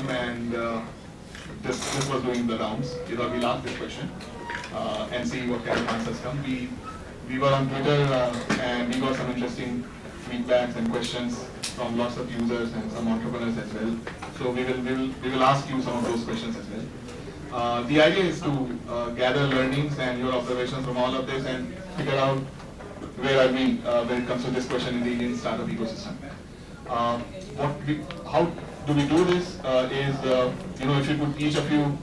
ecosystem, and this was doing the rounds. We'll ask this question and see what kind of answers come. We were on Twitter and we got some interesting feedbacks and questions from lots of users and some entrepreneurs as well. So we will ask you some of those questions as well. The idea is to gather learnings and your observations from all of this and figure out where are we when it comes to this question in the Indian startup ecosystem. How do we do this? If you could each of you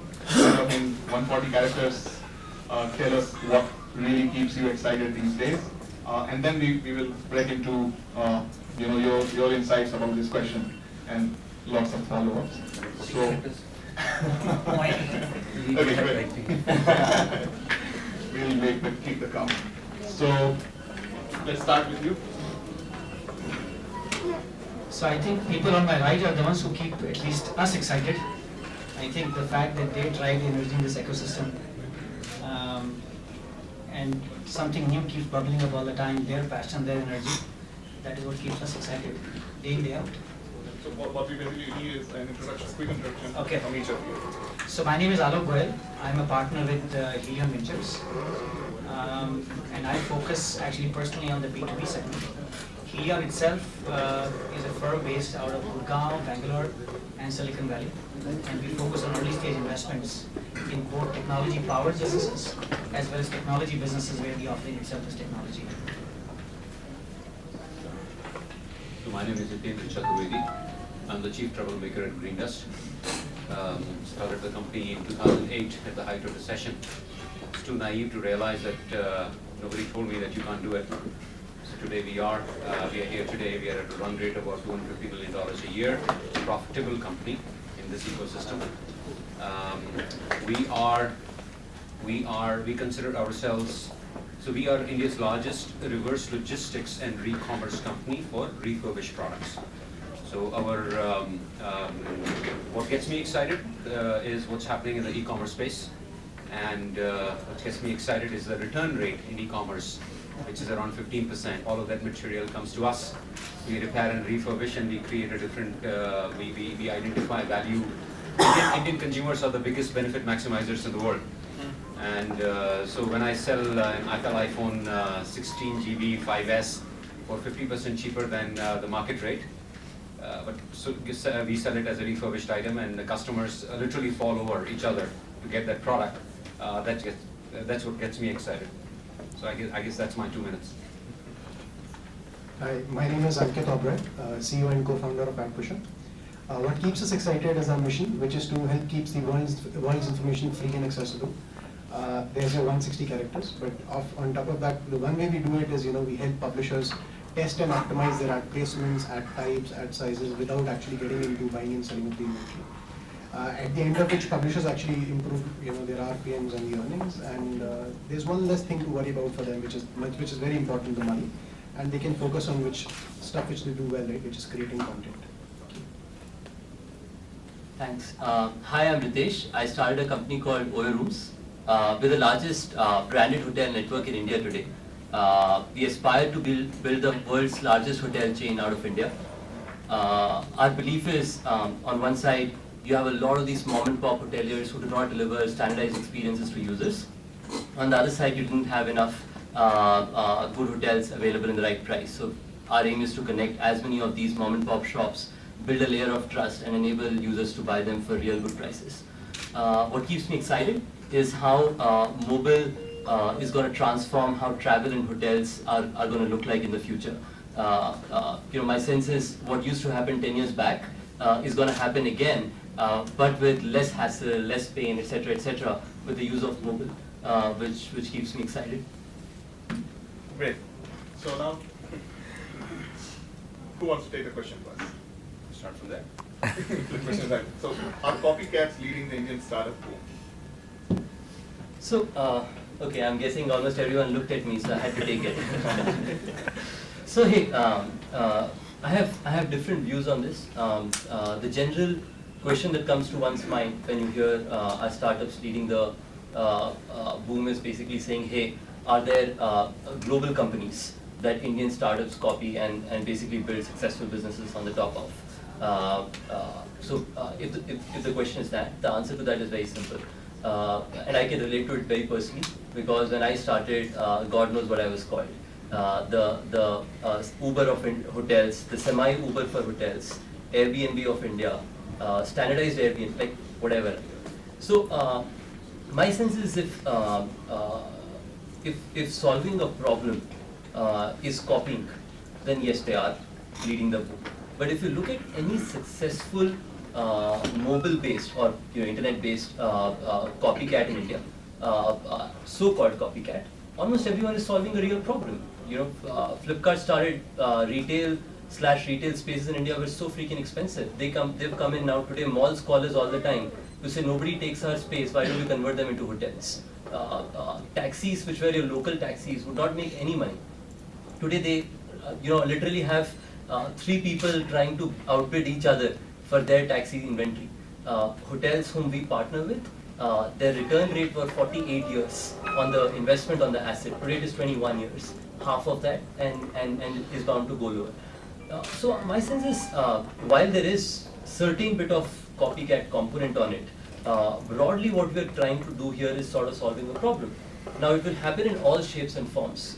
in 140 characters tell us what really keeps you excited these days, and then we will break into your insights about this question and lots of follow-ups. So, we'll keep the count. So let's start with you. So I think people on my right are the ones who keep at least us excited. I think the fact that they tried emerging this ecosystem and something new keeps bubbling up all the time, their passion, their energy, that is what keeps us excited day in, day out. So what we basically need is an introduction, quick introduction from each of you. So my name is Alok Goyal. I'm a partner with Helium Ventures. And I focus actually personally on the B2B segment. Helium itself is a firm based out of Gurgaon, Bangalore, and Silicon Valley. And we focus on early stage investments in both technology powered businesses as well as technology businesses where the offering itself is technology. So my name is Jitendra Chaturvedi. I'm the chief troublemaker at Green Dust. Started the company in 2008 at the height of recession. It's too naive to realize that nobody told me that you can't do it. So today we are here today. We are at a run rate of about $250 million a year. Profitable company in this ecosystem. We consider ourselves. So we are India's largest reverse logistics and re-commerce company for refurbished products. So our what gets me excited is what's happening in the e-commerce space, and what gets me excited is the return rate in e-commerce, which is around 15%. All of that material comes to us. We repair and refurbish, and we create a different. We identify value. Indian consumers are the biggest benefit maximizers in the world. And so when I sell an Apple iPhone 16 GB 5S for 50% cheaper than the market rate, we sell it as a refurbished item, and the customers literally fall over each other to get that product. That's what gets me excited. So I guess that's my 2 minutes. Hi, my name is Ankit Oberoi, CEO and co-founder of AdPusher. What keeps us excited is our mission, which is to help keep the world's information free and accessible. There's your 160 characters, but on top of that, the one way we do it is, we help publishers test and optimize their ad placements, ad types, ad sizes without actually getting into buying and selling of the inventory. At the end of which, publishers actually improve, their RPMs and the earnings, and there's one less thing to worry about for them, which is very important, the money, and they can focus on which they do well, right, which is creating content. Thanks. Hi, I'm Ritesh. I started a company called Oyo Rooms. We're the largest branded hotel network in India today. We aspire to build the world's largest hotel chain out of India. Our belief is, on one side, you have a lot of these mom and pop hoteliers who do not deliver standardized experiences to users. On the other side, you didn't have enough good hotels available in the right price. So our aim is to connect as many of these mom and pop shops, build a layer of trust, and enable users to buy them for real good prices. What keeps me excited is how mobile is going to transform how travel and hotels are going to look like in the future. My sense is what used to happen 10 years back is going to happen again, but with less hassle, less pain, etc., with the use of mobile, which keeps me excited. Great. So now, who wants to take the question first? Start from there. The question is that, so are copycats leading the Indian startup boom? So, okay, I'm guessing almost everyone looked at me, so I had to take it. So hey, I have different views on this. The general question that comes to one's mind when you hear our startups leading the boom is basically saying, hey, are there global companies that Indian startups copy and basically build successful businesses on the top of? If the question is that, the answer to that is very simple. And I can relate to it very personally, because when I started, God knows what I was called. The Uber of hotels, the semi-Uber for hotels, Airbnb of India, standardized Airbnb, like whatever. So my sense is if solving a problem is copying, then yes, they are leading the book. But if you look at any successful mobile-based or internet-based copycat in India, so-called copycat, almost everyone is solving a real problem. Flipkart started retail/retail spaces in India were so freaking expensive. They've come in now today. Malls call us all the time to say nobody takes our space. Why don't we convert them into hotels? Taxis, which were your local taxis, would not make any money. Today they, literally have 3 people trying to outbid each other for their taxi inventory. Hotels whom we partner with, their return rate was 48 years on the investment on the asset. Today it is 21 years, half of that, and is bound to go lower. So my sense is, while there is certain bit of copycat component on it, broadly what we are trying to do here is sort of solving a problem. Now it will happen in all shapes and forms.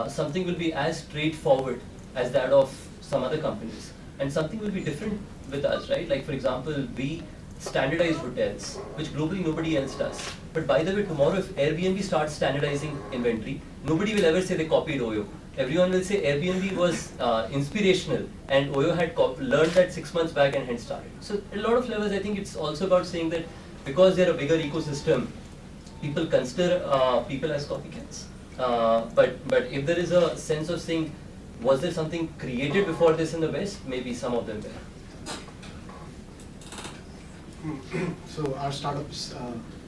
Something will be as straightforward as that of some other companies, and something will be different with us, right? Like for example, we standardize hotels, which globally nobody else does. But by the way, tomorrow if Airbnb starts standardizing inventory, nobody will ever say they copied Oyo. Everyone will say Airbnb was inspirational, and Oyo had learned that 6 months back and hence started. So a lot of levels, I think it's also about saying that because they're a bigger ecosystem, people consider people as copycats. But if there is a sense of saying, was there something created before this in the West? Maybe some of them were. So our startups,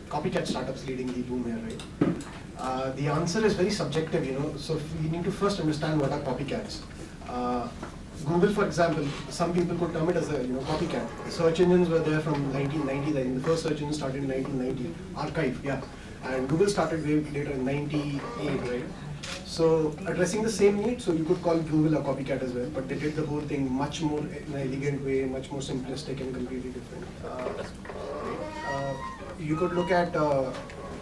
copycat startups leading the boom here, right? The answer is very subjective, so we need to first understand what are copycats. Google, for example, some people could term it as a copycat. Search engines were there from 1990. I think the first search engine started in 1990. Archive, yeah. And Google started way later in 98, right? So addressing the same need, so you could call Google a copycat as well, but they did the whole thing much more in an elegant way, much more simplistic and completely different. You could look at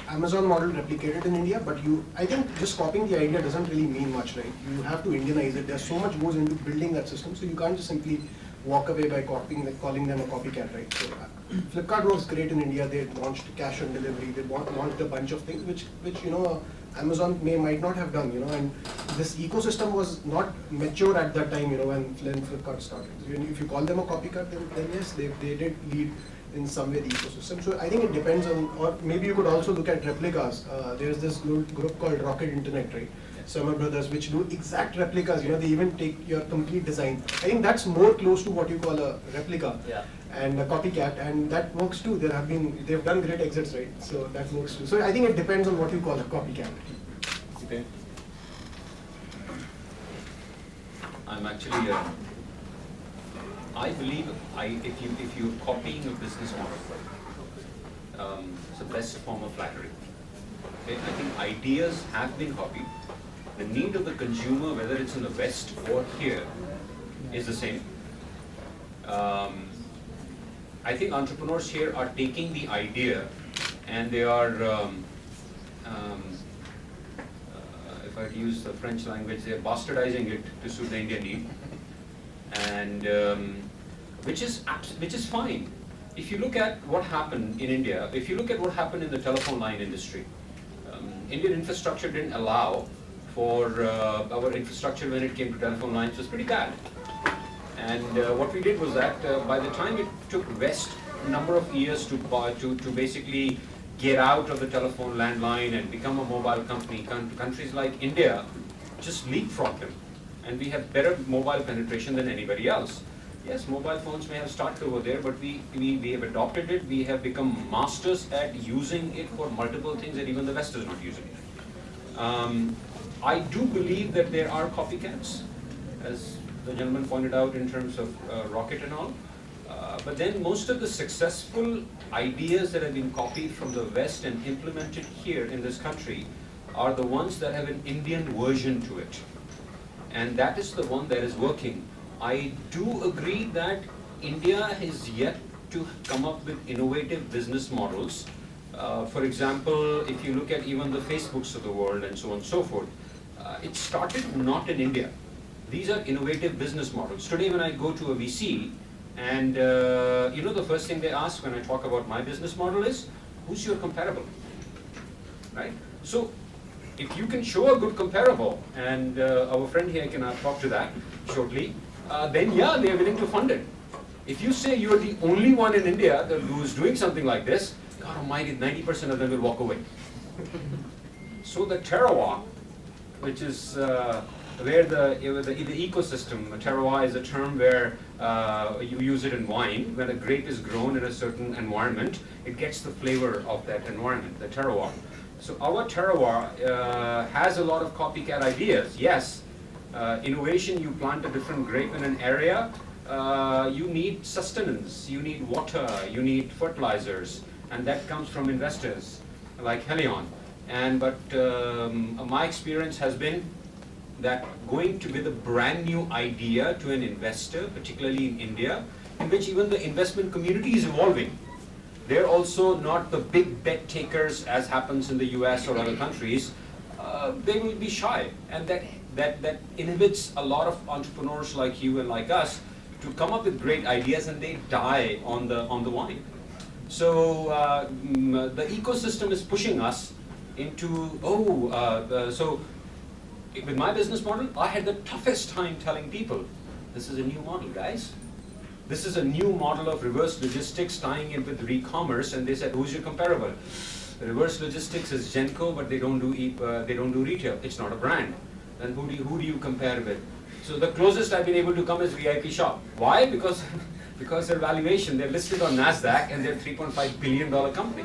Amazon model replicated in India, but I think just copying the idea doesn't really mean much, right? You have to Indianize it. There's so much goes into building that system, so you can't just simply walk away by calling them a copycat, right? So Flipkart was great in India. They launched cash on delivery. They launched a bunch of things which Amazon might not have done, and this ecosystem was not mature at that time, when Flipkart started. So if you call them a copycat, then yes, they did lead in some way the ecosystem. So I think it depends on, or maybe you could also look at replicas. There's this group called Rocket Internet, right? Summer Brothers, which do exact replicas, they even take your complete design. I think that's more close to what you call a replica. Yeah. And a copycat, and that works too. They've done great exits, right? So that works too. So I think it depends on what you call a copycat. Okay. I'm actually, I believe if you're copying a business model, it's the best form of flattery. Okay? I think ideas have been copied. The need of the consumer, whether it's in the West or here, is the same. I think entrepreneurs here are taking the idea and they are, if I use the French language, they're bastardizing it to suit the Indian need, and which is fine. If you look at what happened in India, if you look at what happened in the telephone line industry, Indian infrastructure didn't allow for our infrastructure when it came to telephone lines was pretty bad. And what we did was that by the time it took West a number of years to basically get out of the telephone landline and become a mobile company, countries like India just leapfrogged them. And we have better mobile penetration than anybody else. Yes, mobile phones may have started over there, but we have adopted it. We have become masters at using it for multiple things that even the West is not using it. I do believe that there are copycats, as the gentleman pointed out in terms of Rocket and all. But then most of the successful ideas that have been copied from the West and implemented here in this country are the ones that have an Indian version to it. And that is the one that is working. I do agree that India is yet to come up with innovative business models. For example, if you look at even the Facebooks of the world and so on and so forth, it started not in India. These are innovative business models. Today when I go to a VC and the first thing they ask when I talk about my business model is, who's your comparable? Right? So if you can show a good comparable, and our friend here can talk to that shortly, then yeah, they are willing to fund it. If you say you're the only one in India who is doing something like this, God almighty, 90% of them will walk away. So the terroir, which is where the ecosystem, terroir is a term where you use it in wine. When a grape is grown in a certain environment, it gets the flavor of that environment, the terroir. So our terroir has a lot of copycat ideas. Yes, innovation, you plant a different grape in an area, you need sustenance, you need water, you need fertilizers, and that comes from investors like Helion. But my experience has been that going to with a brand new idea to an investor, particularly in India, in which even the investment community is evolving. They're also not the big bet takers as happens in the US or other countries. They will be shy, and that inhibits a lot of entrepreneurs like you and like us to come up with great ideas, and they die on the vine. So the ecosystem is pushing us into, so with my business model, I had the toughest time telling people, this is a new model, guys. This is a new model of reverse logistics tying in with re-commerce, and they said, who's your comparable? Reverse logistics is Genco, but they don't do retail. It's not a brand. Then who do you compare with? So the closest I've been able to come is VIP Shop. Why? Because their valuation, they're listed on NASDAQ and they're a $3.5 billion company,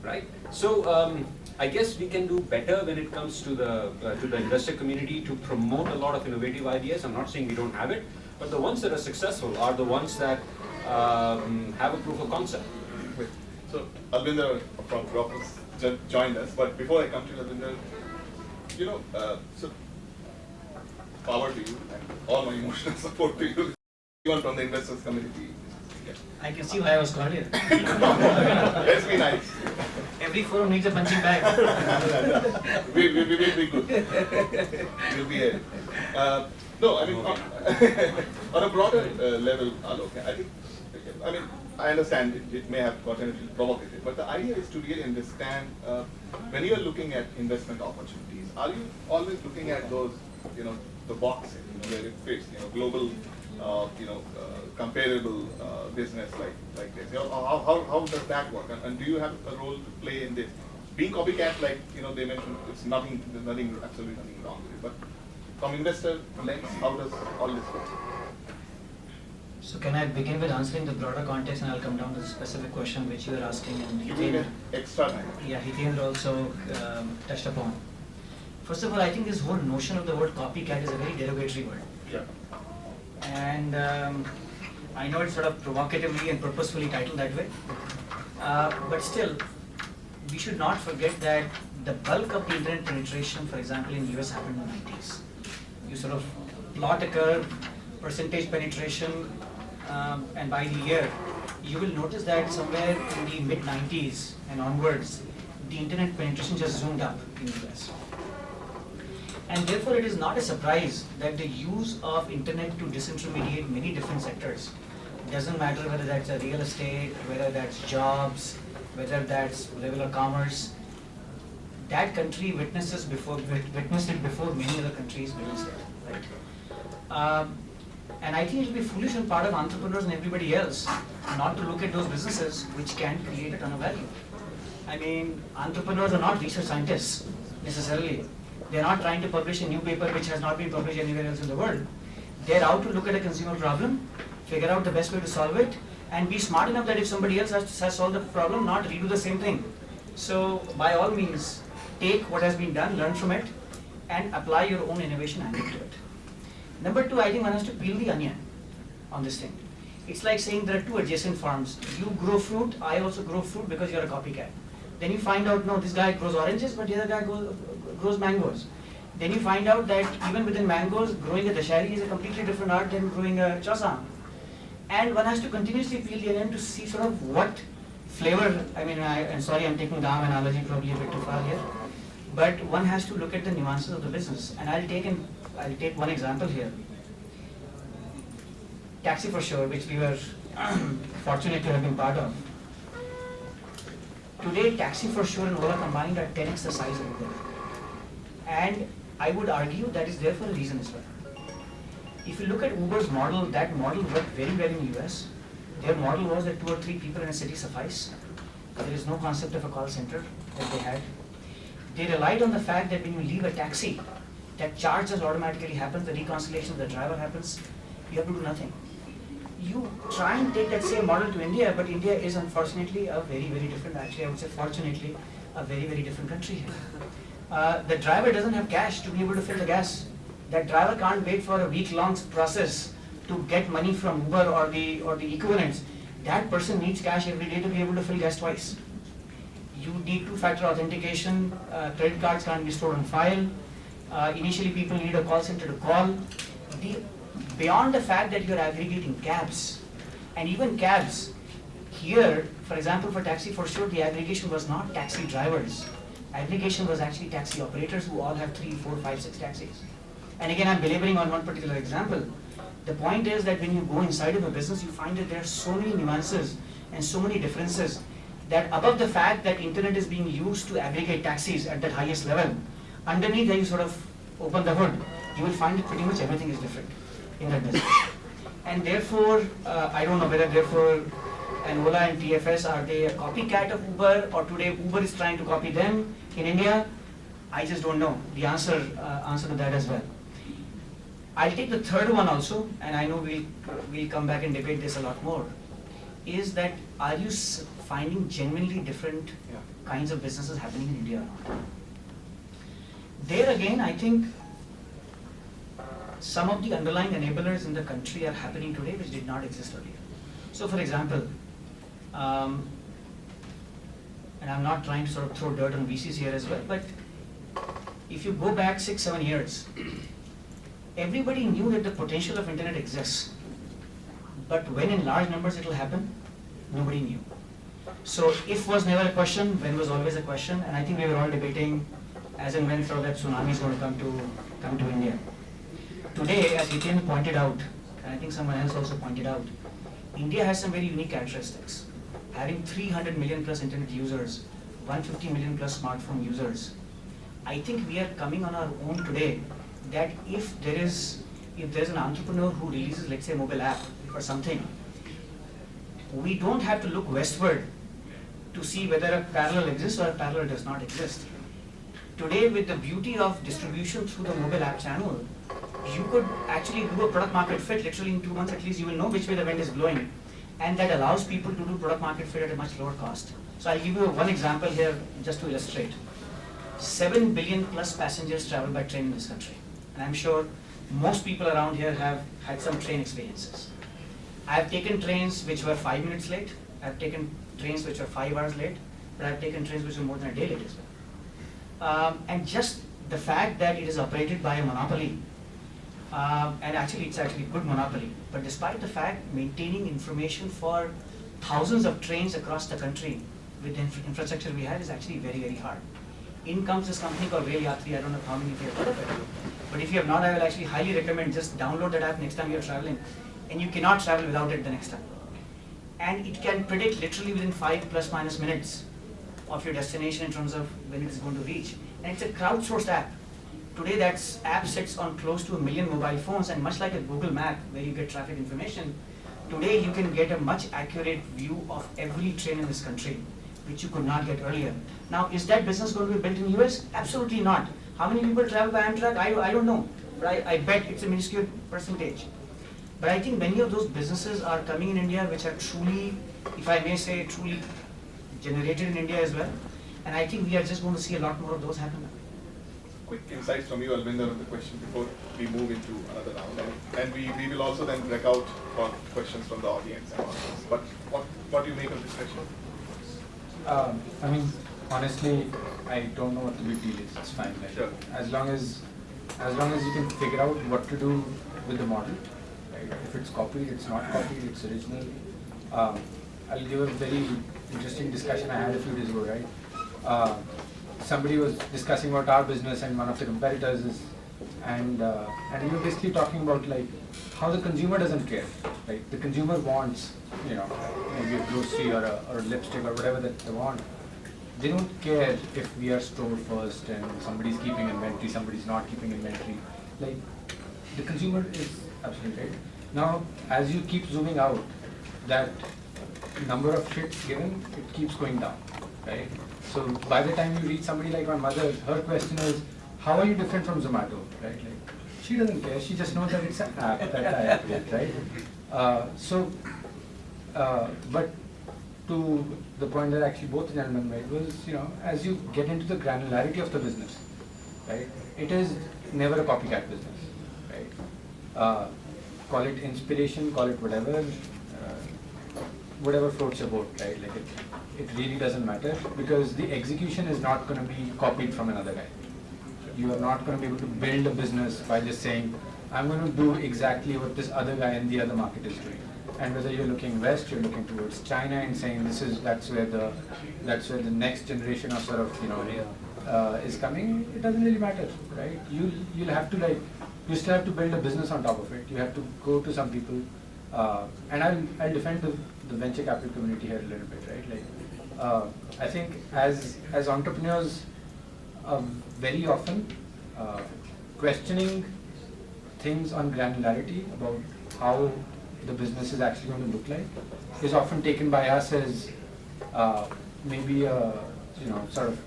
right? So I guess we can do better when it comes to the investor community to promote a lot of innovative ideas. I'm not saying we don't have it, but the ones that are successful are the ones that have a proof of concept. Wait. So Albinder from Rockers joined us, but before I come to Albinder, so power to you and all my emotional support to you. Even from the investors community. Yeah. I can see why I was called here. Let's be nice. Every forum needs a punching bag. We will be good. We'll be here. No, I mean, on a broader level, Alok, I understand it may have gotten a little provocative, but the idea is to really understand when you are looking at investment opportunities, are you always looking at those, the box, where it fits, global, comparable business like this? How does that work? And do you have a role to play in this? Being copycat, like they mentioned, it's nothing, absolutely nothing wrong with it. But from investor lens, how does all this work? So can I begin with answering the broader context, and I'll come down to the specific question which you are asking, and You will get extra time. Yeah, Hitendra also touched upon. First of all, I think this whole notion of the word copycat is a very derogatory word. Yeah. And I know it's sort of provocatively and purposefully titled that way, but still, we should not forget that the bulk of the internet penetration, for example, in the US happened in the 90s. You sort of plot a curve, percentage penetration, and by the year, you will notice that somewhere in the mid-90s and onwards, the internet penetration just zoomed up in the US. And therefore, it is not a surprise that the use of internet to disintermediate many different sectors, doesn't matter whether that's a real estate, whether that's jobs, whether that's regular commerce, that country witnessed it before many other countries witnessed it, right? And I think it will be foolish on part of entrepreneurs and everybody else not to look at those businesses which can create a ton of value. I mean, entrepreneurs are not research scientists necessarily. They're not trying to publish a new paper which has not been published anywhere else in the world. They're out to look at a consumer problem, figure out the best way to solve it, and be smart enough that if somebody else has solved the problem, not redo the same thing. So by all means, take what has been done, learn from it, and apply your own innovation angle to it. Number two, I think one has to peel the onion on this thing. It's like saying there are two adjacent farms. You grow fruit, I also grow fruit because you're a copycat. Then you find out, no, this guy grows oranges, but the other guy grows mangoes. Then you find out that even within mangoes, growing a dashari is a completely different art than growing a chasam. And one has to continuously peel the onion to see sort of what flavor, I'm sorry I'm taking the arm analogy probably a bit too far here, but one has to look at the nuances of the business. And I'll take one example here. Taxi for Sure, which we were fortunate to have been part of. Today, Taxi for Sure and Ola combined are 10x the size of Uber. And I would argue that is there for a reason as well. If you look at Uber's model, that model worked very well in the US. Their model was that 2 or 3 people in a city suffice. There is no concept of a call center that they had. They relied on the fact that when you leave a taxi, that charge just automatically happens, the reconciliation of the driver happens, you have to do nothing. You try and take that same model to India, but India is unfortunately a very, very different, actually I would say fortunately, a very, very different country here. The driver doesn't have cash to be able to fill the gas. That driver can't wait for a week-long process to get money from Uber or the equivalents. That person needs cash every day to be able to fill gas twice. You need two-factor authentication, credit cards can't be stored on file. Initially people need a call center to call. Beyond the fact that you're aggregating cabs, and even cabs, here, for example, for Taxi for Sure, the aggregation was not taxi drivers. Aggregation was actually taxi operators who all have 3, 4, 5, 6 taxis. And again, I'm belaboring on one particular example. The point is that when you go inside of a business, you find that there are so many nuances and so many differences that above the fact that internet is being used to aggregate taxis at that highest level, underneath that you sort of open the hood, you will find that pretty much everything is different in that business. And therefore, I don't know whether therefore and Ola and TFS, are they a copycat of Uber, or today Uber is trying to copy them in India? I just don't know the answer to that as well. I'll take the third one also, and I know we'll come back and debate this a lot more, is that are you finding genuinely different kinds of businesses happening in India or not? There again, I think some of the underlying enablers in the country are happening today which did not exist earlier. So for example, and I'm not trying to sort of throw dirt on VCs here as well, but if you go back 6, 7 years, everybody knew that the potential of internet exists, but when in large numbers it will happen, nobody knew. So if was never a question, when was always a question, and I think we were all debating as and when sort of that tsunami is going to come to India. Today, as Etienne pointed out, and I think someone else also pointed out, India has some very unique characteristics. Having 300 million plus internet users, 150 million plus smartphone users, I think we are coming on our own today that if there's an entrepreneur who releases, let's say, a mobile app or something, we don't have to look westward to see whether a parallel exists or a parallel does not exist. Today, with the beauty of distribution through the mobile app channel, you could actually do a product market fit. Literally in 2 months at least you will know which way the wind is blowing, and that allows people to do product market fit at a much lower cost. So I'll give you one example here just to illustrate. 7 billion plus passengers travel by train in this country, and I'm sure most people around here have had some train experiences. I've taken trains which were 5 minutes late, I've taken trains which were 5 hours late, but I've taken trains which were more than a day late as well. And just the fact that it is operated by a monopoly, and actually it's actually a good monopoly, but despite the fact maintaining information for thousands of trains across the country with the infrastructure we have is actually very, very hard. In comes this company called Rail Yatri. I don't know how many of you have heard of it, but if you have not, I will actually highly recommend just download that app next time you're traveling, and you cannot travel without it the next time. And it can predict literally within 5 plus minus minutes of your destination in terms of when it is going to reach. And it's a crowdsourced app. Today that app sits on close to 1 million mobile phones, and much like a Google map where you get traffic information, today you can get a much accurate view of every train in this country, which you could not get earlier. Now, is that business going to be built in the US? Absolutely not. How many people travel by Amtrak? I don't know, but I bet it's a minuscule percentage. But I think many of those businesses are coming in India which are truly, if I may say, truly generated in India as well. And I think we are just going to see a lot more of those happen. Quick insights from you, Alvinder, on the question before we move into another round. And we will also then break out for questions from the audience and audience. But what do you make of this question? I mean, honestly, I don't know what the big deal is. It's fine. Like, sure. As long as you can figure out what to do with the model, right? right? If it's copied, it's not copied, it's original. I'll give a very interesting discussion I had a few days ago, right? Somebody was discussing about our business and one of the competitors is, and we were basically talking about like how the consumer doesn't care, right? The consumer wants, you know, maybe a grocery or a lipstick or whatever that they want. They don't care if we are store first and somebody's keeping inventory, somebody's not keeping inventory. Like, the consumer is absolutely right. Now, as you keep zooming out, that number of hits given, it keeps going down, right? So by the time you reach somebody like my mother, her question is, how are you different from Zomato, right? Like, she doesn't care, she just knows that it's an app that I update, right? But to the point that actually both the gentlemen made was, you know, as you get into the granularity of the business, right, it is never a copycat business, right? Call it inspiration, call it whatever, whatever floats your boat, right? Like it really doesn't matter because the execution is not going to be copied from another guy. You are not going to be able to build a business by just saying, I'm going to do exactly what this other guy in the other market is doing. And whether you're looking west, you're looking towards China and saying that's where the next generation of sort of, you know, is coming. It doesn't really matter, right? You'll have to you still have to build a business on top of it. You have to go to some people, and I'll defend the venture capital community here a little bit, right? Like I think as entrepreneurs, very often questioning things on granularity about how the business is actually going to look like is often taken by us as maybe a, you know, sort of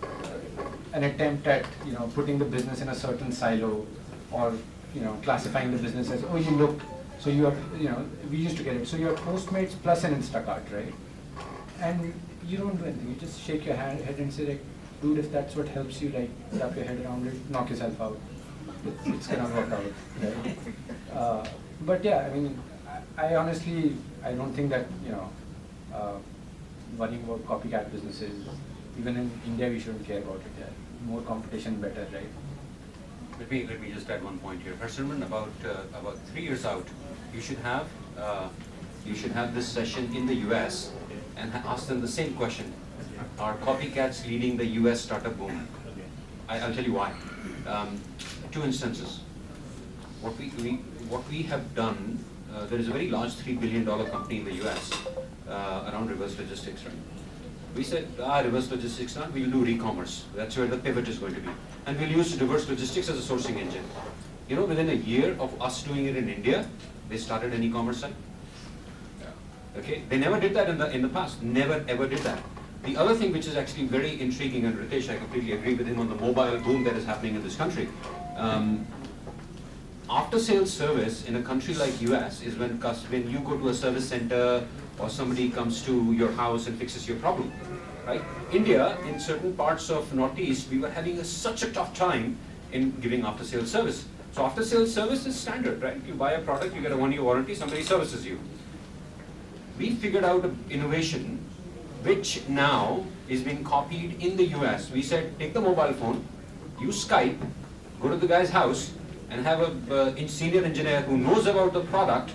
an attempt at, you know, putting the business in a certain silo or, you know, classifying the business as, oh, you look, so you are, you know, we used to get it, so you're Postmates plus an Instacart, right? And you don't do anything, you just shake your head and say like, dude, if that's what helps you, like, wrap your head around it, knock yourself out. It's gonna work out, right? But yeah, I mean, I honestly, I don't think that, you know, worrying about copycat businesses, even in India, we shouldn't care about it. Yeah. More competition, better, right? Let me just add one point here. Herselman, about 3 years out, you should have this session in the US and ask them the same question: are copycats leading the US startup boom? I'll tell you why. Two instances. What we have done. There is a very large $3 billion company in the US around reverse logistics, right? We said, reverse logistics not, we'll do e-commerce. That's where the pivot is going to be. And we'll use reverse logistics as a sourcing engine. You know, within a year of us doing it in India, they started an e-commerce site. Okay, they never did that in the past, never ever did that. The other thing which is actually very intriguing, and Ritesh, I completely agree with him on the mobile boom that is happening in this country. After-sales service in a country like US is when you go to a service center or somebody comes to your house and fixes your problem, right? India, in certain parts of Northeast, we were having such a tough time in giving after-sales service. So after-sales service is standard, right? You buy a product, you get a 1-year warranty, somebody services you. We figured out an innovation which now is being copied in the US. We said, take the mobile phone, use Skype, go to the guy's house, and have a senior engineer who knows about the product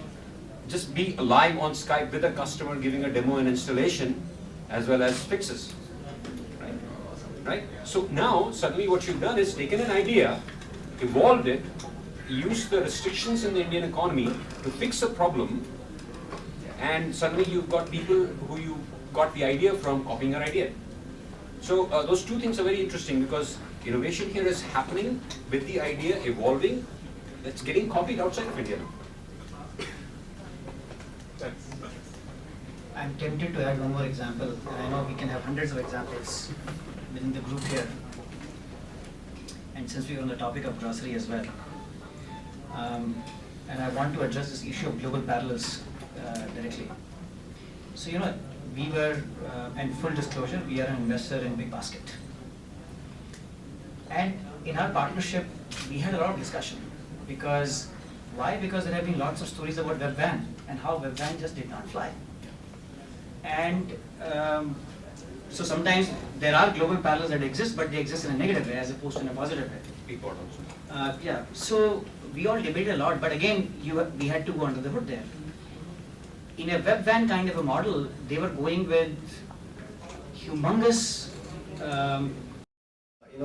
just be live on Skype with a customer giving a demo and installation as well as fixes, right? So now suddenly what you've done is taken an idea, evolved it, used the restrictions in the Indian economy to fix a problem, and suddenly you've got people who you got the idea from copying your idea. So those two things are very interesting because innovation here is happening with the idea evolving. That's getting copied outside of India. I'm tempted to add one more example, and I know we can have hundreds of examples within the group here. And since we are on the topic of grocery as well, and I want to address this issue of global parallels directly. So, you know, we were, and full disclosure, we are an investor in Big Basket. And in our partnership, we had a lot of discussion. Because, why? Because there have been lots of stories about WebVan and how WebVan just did not fly. And so sometimes there are global parallels that exist, but they exist in a negative way as opposed to in a positive way. speak about also. Yeah, so we all debated a lot, but again, we had to go under the hood there. In a web van kind of a model, they were going with humongous,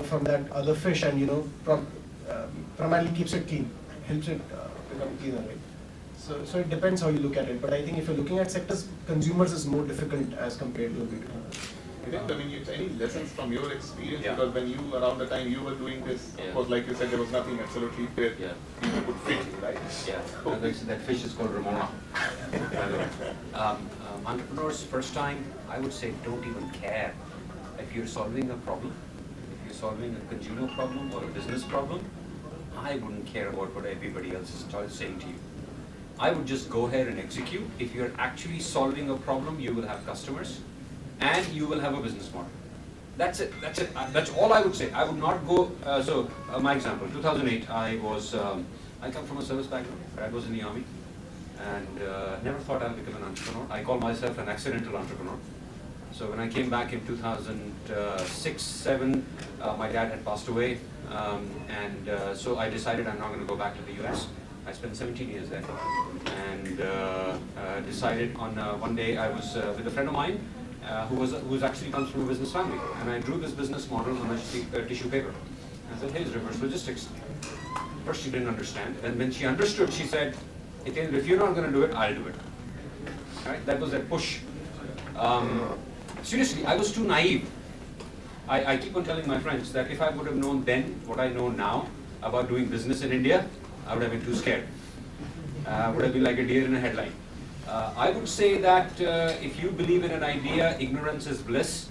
From that other fish, and primarily keeps it clean, helps it become cleaner, right? So it depends how you look at it, but I think if you're looking at sectors, consumers is more difficult as compared to B2B. Any lessons from your experience? Yeah. Because when around the time you were doing this, of course, like you said, there was nothing absolutely where people could fit you, right? Yeah, that fish is called Ramona. Entrepreneurs, first time, I would say don't even care. If you're solving a problem, if you're solving a consumer problem or a business problem, I wouldn't care about what everybody else is saying to you. I would just go ahead and execute. If you're actually solving a problem, you will have customers and you will have a business model. That's it. That's all I would say. I would not go. My example, 2008. I come from a service background. I was in the army, and never thought I'd become an entrepreneur. I call myself an accidental entrepreneur. So when I came back in 2006-07, my dad had passed away, so I decided I'm not going to go back to the US. I spent 17 years there, and decided on one day I was with a friend of mine who actually comes from a business family, and I drew this business model on a tissue paper. I said, hey, it's reverse logistics. First she didn't understand, and when she understood, she said, if you're not going to do it, I'll do it. Right? That was that push. Seriously, I was too naive. I keep on telling my friends that if I would have known then what I know now about doing business in India, I would have been too scared. Would have been like a deer in a headlight. I would say that if you believe in an idea, ignorance is bliss.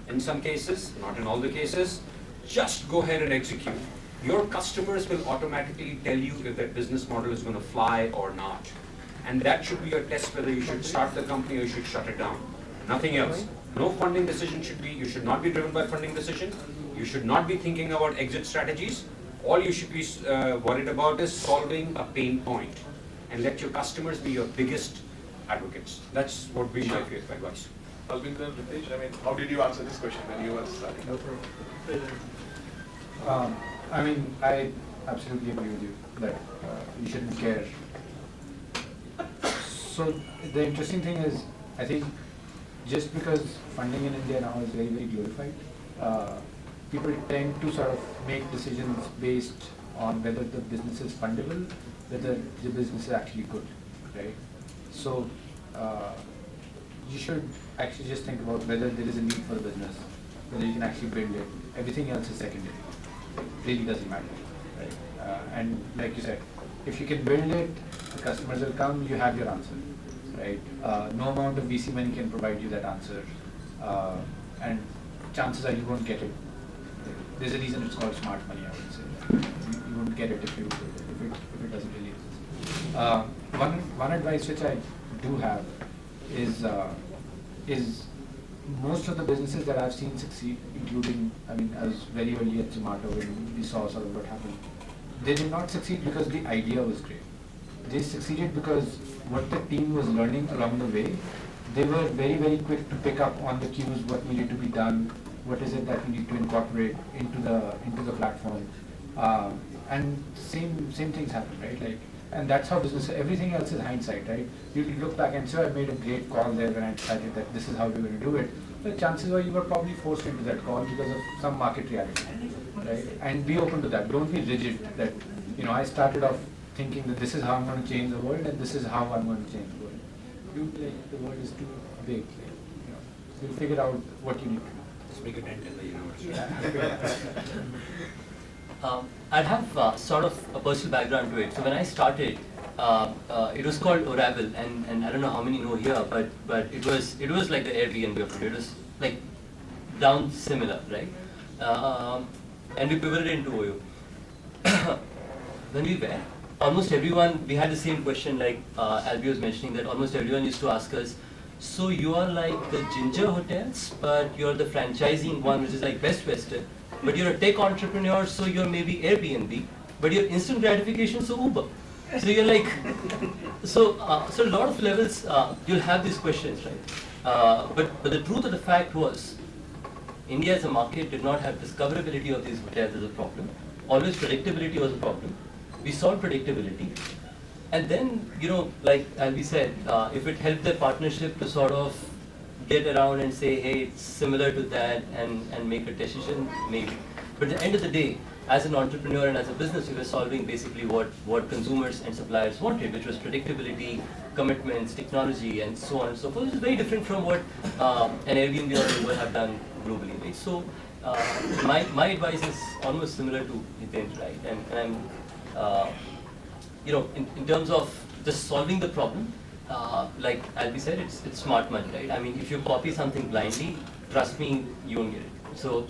In some cases, not in all the cases, just go ahead and execute. Your customers will automatically tell you if that business model is going to fly or not. And that should be your test whether you should start the company or you should shut it down. Nothing else. No funding decision you should not be driven by funding decision. You should not be thinking about exit strategies. All you should be worried about is solving a pain point, and let your customers be your biggest advocates. That's what would be my advice. Albinder, Ritesh, how did you answer this question when you were starting? No problem. I absolutely agree with you that you shouldn't care. So the interesting thing is, I think just because funding in India now is very, very glorified, people tend to sort of make decisions based on whether the business is fundable, whether the business is actually good, right? So you should actually just think about whether there is a need for the business, whether you can actually build it. Everything else is secondary. It really doesn't matter, right? And like you said, if you can build it, the customers will come, you have your answer, right? No amount of VC money can provide you that answer, and chances are you won't get it. There's a reason it's called smart money, I would say. You won't get it if it doesn't really exist. One advice which I do have is most of the businesses that I've seen succeed, including, I was very early at Zomato when we saw sort of what happened. They did not succeed because the idea was great. They succeeded because what the team was learning along the way, they were very, very quick to pick up on the cues, what needed to be done, what is it that we need to incorporate into the platform, and same things happen, right? And that's how business. Everything else is hindsight, right? You look back and say, I made a great call there when I decided that this is how we're going to do it. The chances are you were probably forced into that call because of some market reality, right? And be open to that. Don't be rigid. That I started off thinking that this is how I'm going to change the world, and this is how I'm going to change the world. The world is too big. You'll figure out what you need to do. Just make a dent in the universe. I'd have sort of a personal background to it. So when I started, it was called Roundtable, and I don't know how many know here, but it was like the Airbnb of it. It was like down similar, right? And we pivoted into OYO. When we were, almost everyone, we had the same question, like Albi was mentioning, that almost everyone used to ask us, so you are like the Ginger Hotels, but you're the franchising one, which is like Best Western, but you're a tech entrepreneur, so you're maybe Airbnb, but you're instant gratification, so Uber. So you're like, so a lot of levels, you'll have these questions, right? But the truth of the fact was, India as a market did not have discoverability of these hotels as a problem. always predictability was a problem. We solved predictability. And then, like Albi said, if it helped the partnership to sort of get around and say, hey, it's similar to that and make a decision, maybe. But at the end of the day, as an entrepreneur and as a business, we were solving basically what consumers and suppliers wanted, which was predictability, commitments, technology, and so on and so forth. Which is very different from what an Airbnb or Uber have done globally, right? So my advice is almost similar to Hiten's, right? And in terms of just solving the problem, like Albi said, it's smart money, right? I mean, if you copy something blindly, trust me, you won't get it. So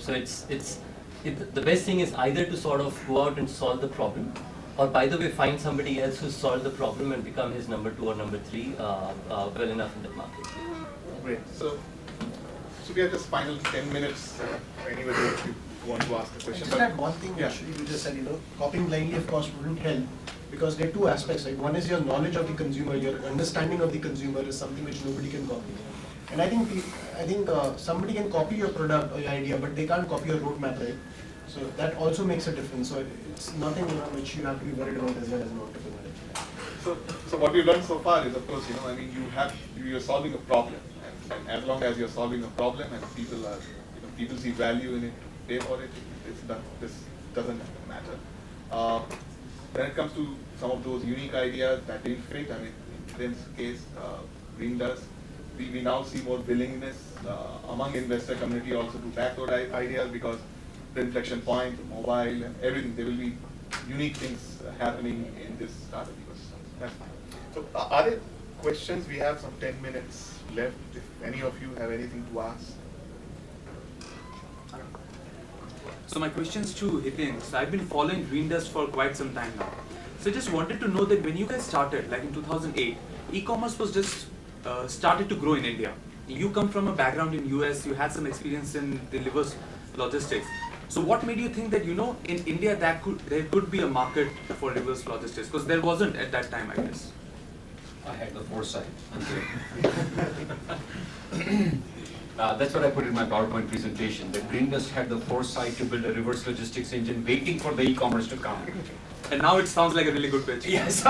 the best thing is either to sort of go out and solve the problem, or by the way, find somebody else who solved the problem and become his number 2 or number 3 well enough in the market. Great. So we have just final 10 minutes. Anybody if you want to ask a I question? just had one thing which you just said, copying blindly of course wouldn't help, because there are two aspects, right? One is your knowledge of the consumer, your understanding of the consumer is something which nobody can copy. And I think somebody can copy your product or your idea, but they can't copy your roadmap, right? So that also makes a difference. So it's nothing which you have to be worried about as well as an entrepreneur. So what we've done so far is, of course, I mean, you're solving a problem, and as long as you're solving a problem and people see value in it, pay for it, it's done. This doesn't matter. When it comes to some of those unique ideas that didn't fit, I mean, in Tim's case, Green does. We now see more willingness among investor community also to back those ideas, because the inflection point, the mobile, and everything, there will be unique things happening in this startup ecosystem. That's fine. So are there questions? We have some 10 minutes left. If any of you have anything to ask. So my questions to Hiten. So I've been following Green Dust for quite some time now. So I just wanted to know that when you guys started, like in 2008, e-commerce was just started to grow in India. You come from a background in US, you had some experience in the reverse logistics. So what made you think that, in India there could be a market for reverse logistics? Because there wasn't at that time, I guess. I had the foresight. That's what I put in my PowerPoint presentation. That Green Dust had the foresight to build a reverse logistics engine waiting for the e-commerce to come. And now it sounds like a really good pitch. Yes,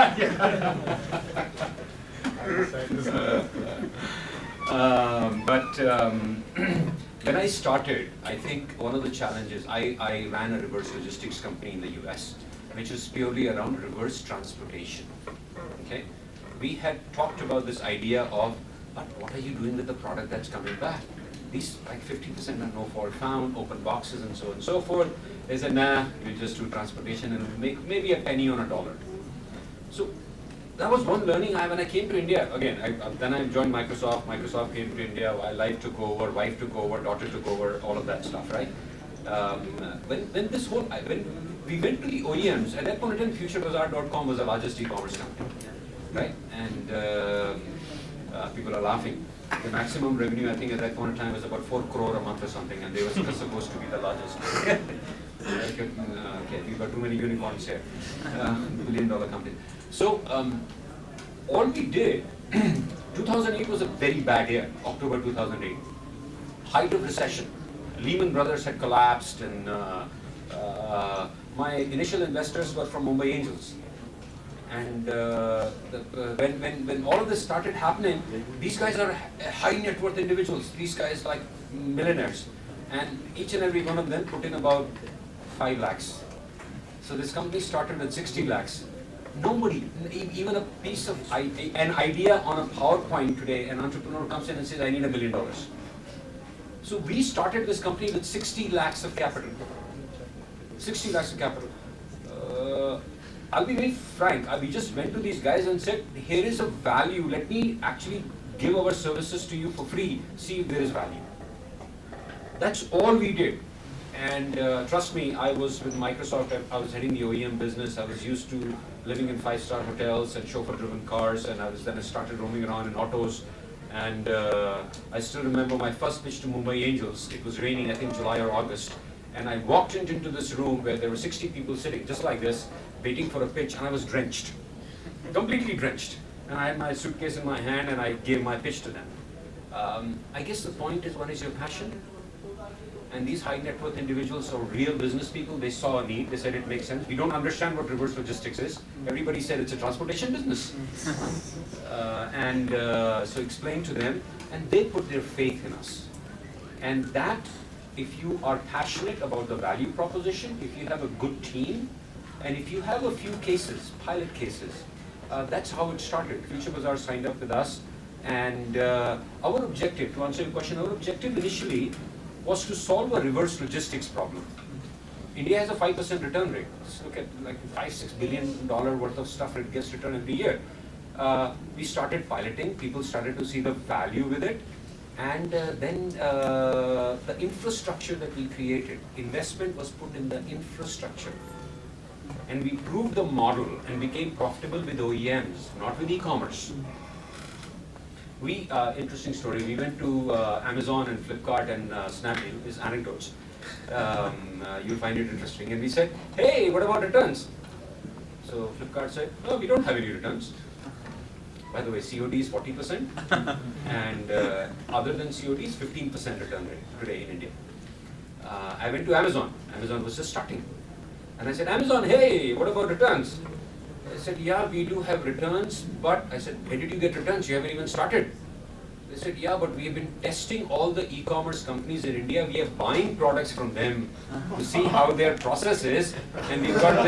when I started, I think one of the challenges, I ran a reverse logistics company in the US, which was purely around reverse transportation. Okay, we had talked about this idea of, but what are you doing with the product that's coming back? These like 50% are no fault found, open boxes, and so on and so forth. They said, nah, we just do transportation and make maybe a penny on a dollar. So that was one learning when I came to India. Again, then I joined Microsoft. Microsoft came to India. Life took over, wife took over, daughter took over, all of that stuff, right? When we went to the OEMs, at that point in time, FutureBazaar.com was the largest e-commerce company, right? And people are laughing. The maximum revenue, I think, at that point in time was about 4 crore a month or something, and they were supposed to be the largest. Okay, we've got too many unicorns here. $1 billion company. So, all we did, 2008 was a very bad year, October 2008. Height of recession. Lehman Brothers had collapsed, and my initial investors were from Mumbai Angels. And when all of this started happening, these guys are high net worth individuals. These guys like millionaires, and each and every one of them put in about 5 lakhs. So this company started with 60 lakhs. Nobody, even a piece of an idea on a PowerPoint today, an entrepreneur comes in and says, I need $1 million. So we started this company with 60 lakhs of capital. 60 lakhs of capital. I'll be very frank, we just went to these guys and said, here is a value, let me actually give our services to you for free, see if there is value. That's all we did. And trust me, I was with Microsoft, I was heading the OEM business, I was used to living in 5-star hotels and chauffeur-driven cars, and then I started roaming around in autos. And I still remember my first pitch to Mumbai Angels. It was raining, I think July or August. And I walked into this room where there were 60 people sitting just like this, waiting for a pitch, and I was drenched, completely drenched. And I had my suitcase in my hand and I gave my pitch to them. I guess the point is, what is your passion? And these high net worth individuals or real business people, they saw a need, they said it makes sense. We don't understand what reverse logistics is. Everybody said it's a transportation business. So explain to them, and they put their faith in us. And that, if you are passionate about the value proposition, if you have a good team, and if you have a few cases, pilot cases, that's how it started. Future Bazaar signed up with us, and our objective, to answer your question, our objective initially was to solve a reverse logistics problem. India has a 5% return rate. Just look at like $5-6 billion worth of stuff that gets returned every year. We started piloting, people started to see the value with it, and then the infrastructure that we created, investment was put in the infrastructure. And we proved the model and became profitable with OEMs, not with e-commerce. Interesting story, we went to Amazon and Flipkart and Snapdeal, is anecdotes. You'll find it interesting. And we said, hey, what about returns? So Flipkart said, no, we don't have any returns. By the way, COD is 40%, and other than COD is 15% return rate today in India. I went to Amazon. Amazon was just starting. And I said, Amazon, hey, what about returns? I said, yeah, we do have returns, but I said, where did you get returns? You haven't even started. They said, yeah, but we have been testing all the e-commerce companies in India. We are buying products from them to see how their process is, and we've got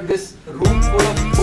this room full of